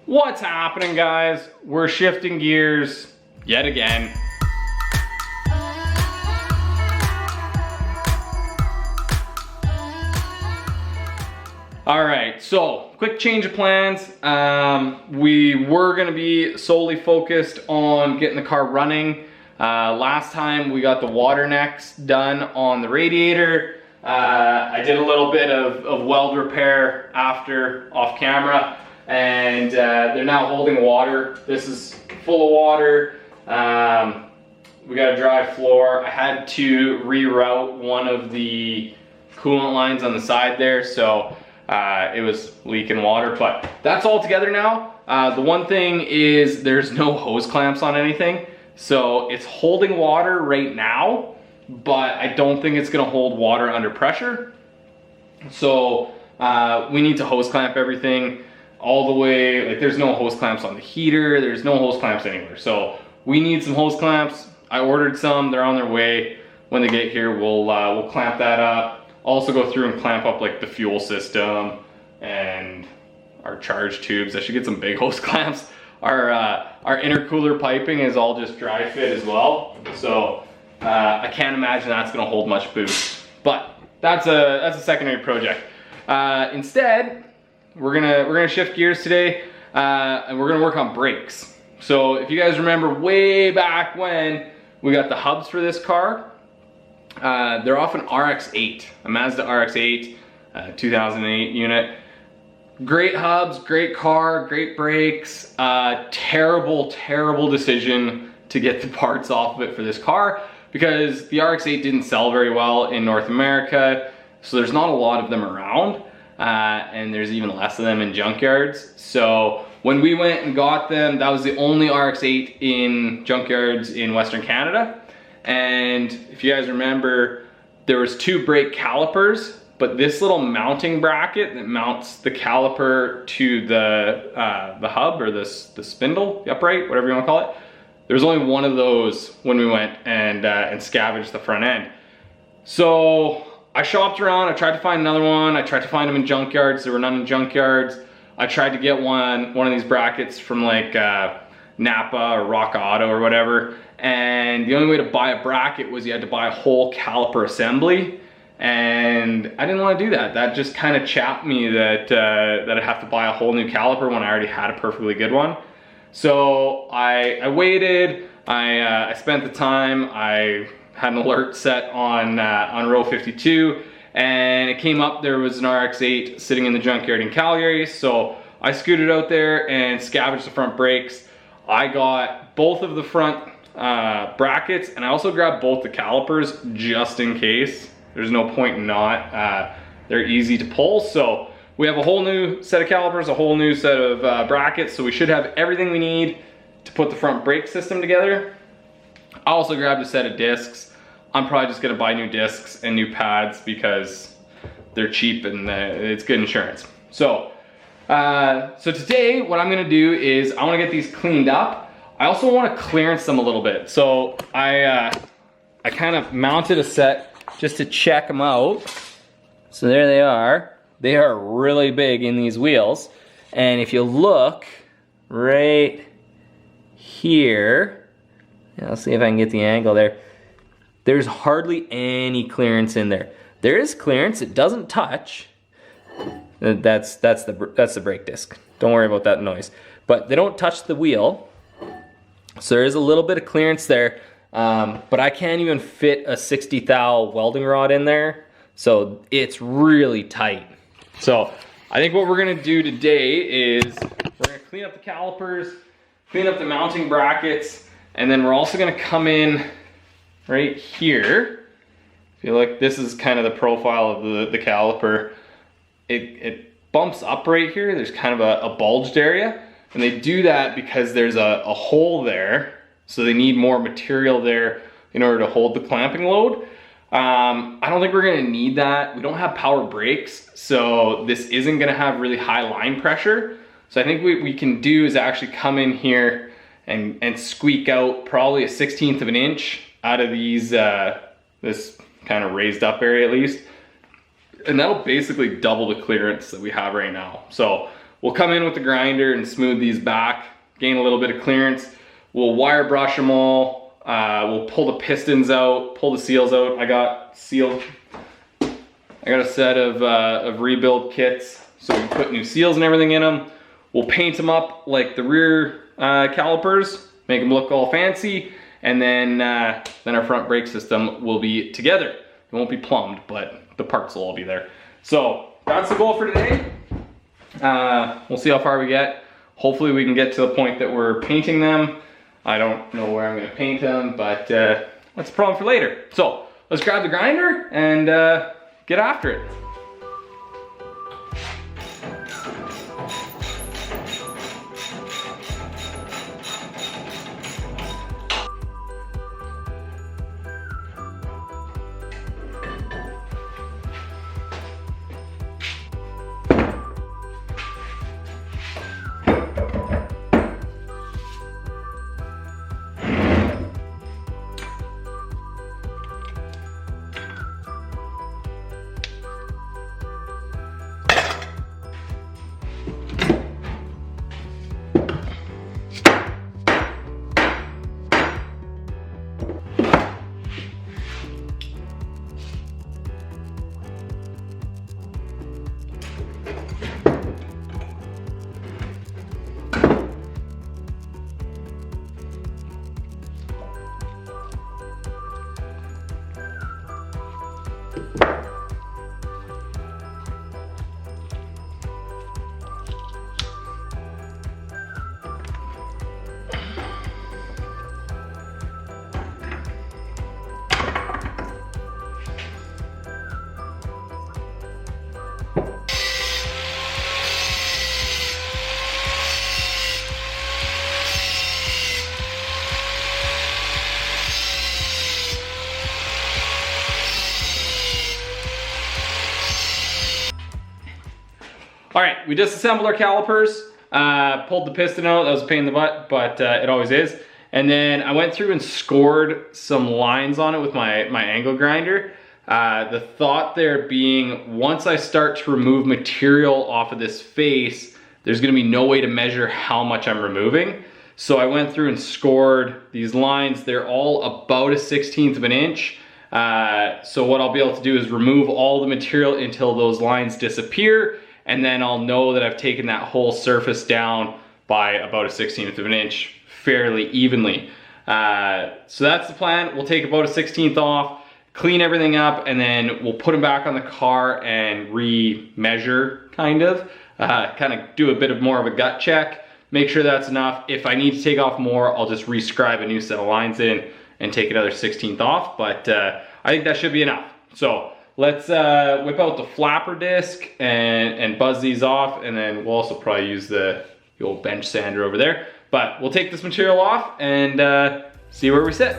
What's happening, guys? We're shifting gears yet again. All right, so quick change of plans. We were gonna be solely focused on getting the car running. Last time we got the water necks done on the radiator. I did a little bit of weld repair after off camera, and they're now holding water. This is full of water. We got a dry floor. I had to reroute one of the coolant lines on the side there, so it was leaking water, but that's all together now. The one thing is there's no hose clamps on anything, so it's holding water right now, but I don't think it's gonna hold water under pressure. So we need to hose clamp everything all the way. Like, there's no hose clamps on the heater, there's no hose clamps anywhere, so we need some hose clamps. I ordered some, they're on their way. When they get here, we'll clamp that up. Also go through and clamp up like the fuel system and our charge tubes. I should get some big hose clamps. Our intercooler piping is all just dry fit as well, so I can't imagine that's gonna hold much boost, but that's a secondary project. Instead, we're gonna shift gears today, and we're gonna work on brakes. So if you guys remember way back when we got the hubs for this car, they're off an RX-8, a Mazda RX-8, 2008 unit. Great hubs, great car, great brakes. Terrible decision to get the parts off of it for this car, because the RX-8 didn't sell very well in North America, so there's not a lot of them around, and there's even less of them in junkyards. So when we went and got them, that was the only RX-8 in junkyards in Western Canada. And if you guys remember, there was two brake calipers, but this little mounting bracket that mounts the caliper to the hub, or the spindle, the upright, whatever you want to call it, there was only one of those when we went and scavenged the front end. So I shopped around, I tried to find another one, I tried to find them in junkyards, there were none in junkyards. I tried to get one of these brackets from like Napa or Rock Auto or whatever, and the only way to buy a bracket was you had to buy a whole caliper assembly, and I didn't want to do that. That just kind of chapped me that I'd have to buy a whole new caliper when I already had a perfectly good one. So I waited, I spent the time, I had an alert set on row 52, and it came up there was an RX-8 sitting in the junkyard in Calgary, so I scooted out there and scavenged the front brakes. I got both of the front brackets, and I also grabbed both the calipers just in case. There's no point in not. They're easy to pull, so we have a whole new set of calipers, a whole new set of brackets, so we should have everything we need to put the front brake system together. I also grabbed a set of discs. I'm probably just gonna buy new discs and new pads because they're cheap and it's good insurance. So, so today what I'm gonna do is I wanna get these cleaned up. I also wanna clearance them a little bit. So I kind of mounted a set just to check them out. So there they are. They are really big in these wheels. And if you look right here, I'll see if I can get the angle there. There's hardly any clearance in there. There is clearance, it doesn't touch. That's the brake disc. Don't worry about that noise. But they don't touch the wheel. So there is a little bit of clearance there. But I can't even fit a 60 thou welding rod in there. So it's really tight. So I think what we're gonna do today is we're gonna clean up the calipers, clean up the mounting brackets, and then we're also gonna come in right here. I feel like this is kind of the profile of the caliper. It bumps up right here. There's kind of a bulged area, and they do that because there's a hole there, so they need more material there in order to hold the clamping load. I don't think we're gonna need that. We don't have power brakes, so this isn't gonna have really high line pressure. So I think what we can do is actually come in here and squeak out probably a 1/16 of an inch out of these, this kind of raised up area at least. And that'll basically double the clearance that we have right now. So we'll come in with the grinder and smooth these back, gain a little bit of clearance. We'll wire brush them all. We'll pull the pistons out, pull the seals out. I got a set of rebuild kits, so we put new seals and everything in them. We'll paint them up like the rear calipers, make them look all fancy, and then our front brake system will be together. It won't be plumbed, but the parts will all be there. So that's the goal for today. We'll see how far we get. Hopefully we can get to the point that we're painting them. I don't know where I'm gonna paint them, but that's a problem for later. So let's grab the grinder and get after it. All right, we disassembled our calipers, pulled the piston out. That was a pain in the butt, but it always is. And then I went through and scored some lines on it with my angle grinder. The thought there being, once I start to remove material off of this face, there's gonna be no way to measure how much I'm removing. So I went through and scored these lines. They're all about a 1/16 of an inch. So what I'll be able to do is remove all the material until those lines disappear, and then I'll know that I've taken that whole surface down by about a 1/16 of an inch fairly evenly. So that's the plan. We'll take about a 1/16 off, clean everything up, and then we'll put them back on the car and re-measure, kind of do a bit of more of a gut check, make sure that's enough. If I need to take off more, I'll just rescribe a new set of lines in and take another 1/16 off, but I think that should be enough. So let's whip out the flapper disc and buzz these off, and then we'll also probably use the old bench sander over there. But we'll take this material off and see where we sit.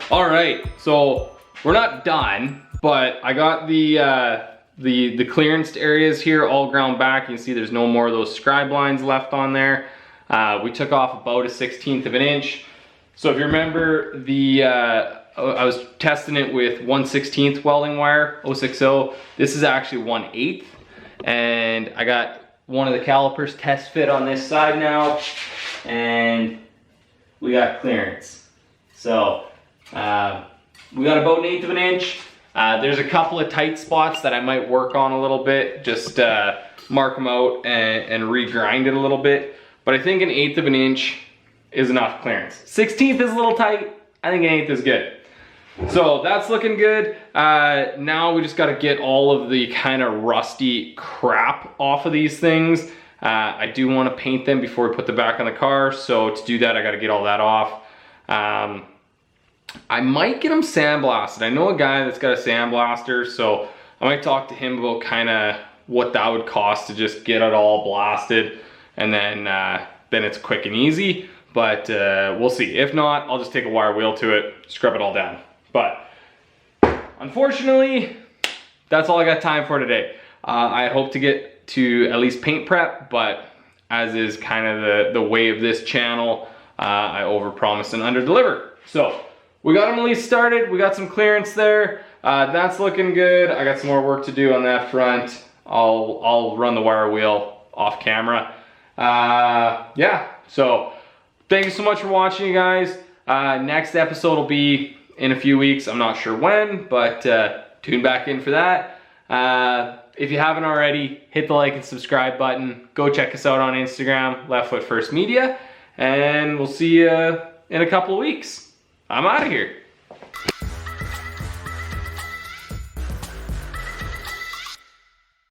All right, so we're not done, but I got the clearanced areas here all ground back. You can see there's no more of those scribe lines left on there. We took off about a 1/16 of an inch. So if you remember, I was testing it with 1/16 welding wire, 060. This is actually 1/8. And I got one of the calipers test fit on this side now, and we got clearance. So we got about 1/8 of an inch. There's a couple of tight spots that I might work on a little bit, just mark them out and re-grind it a little bit. But I think 1/8 of an inch is enough clearance. 1/16 is a little tight. I think 1/8 is good. So that's looking good. Now we just got to get all of the kind of rusty crap off of these things. I do want to paint them before we put them back on the car. So to do that, I got to get all that off. I might get them sandblasted. I know a guy that's got a sandblaster, so I might talk to him about kind of what that would cost to just get it all blasted, and then it's quick and easy. But we'll see. If not, I'll just take a wire wheel to it, scrub it all down. But unfortunately, that's all I got time for today. I hope to get to at least paint prep, but as is kind of the way of this channel, I overpromise and underdeliver. So we got them at least started. We got some clearance there. That's looking good. I got some more work to do on that front. I'll run the wire wheel off camera. Yeah, so thank you so much for watching, you guys. Next episode will be in a few weeks. I'm not sure when, but tune back in for that. If you haven't already, hit the like and subscribe button. Go check us out on Instagram, Left Foot First Media, and we'll see you in a couple of weeks. I'm out of here.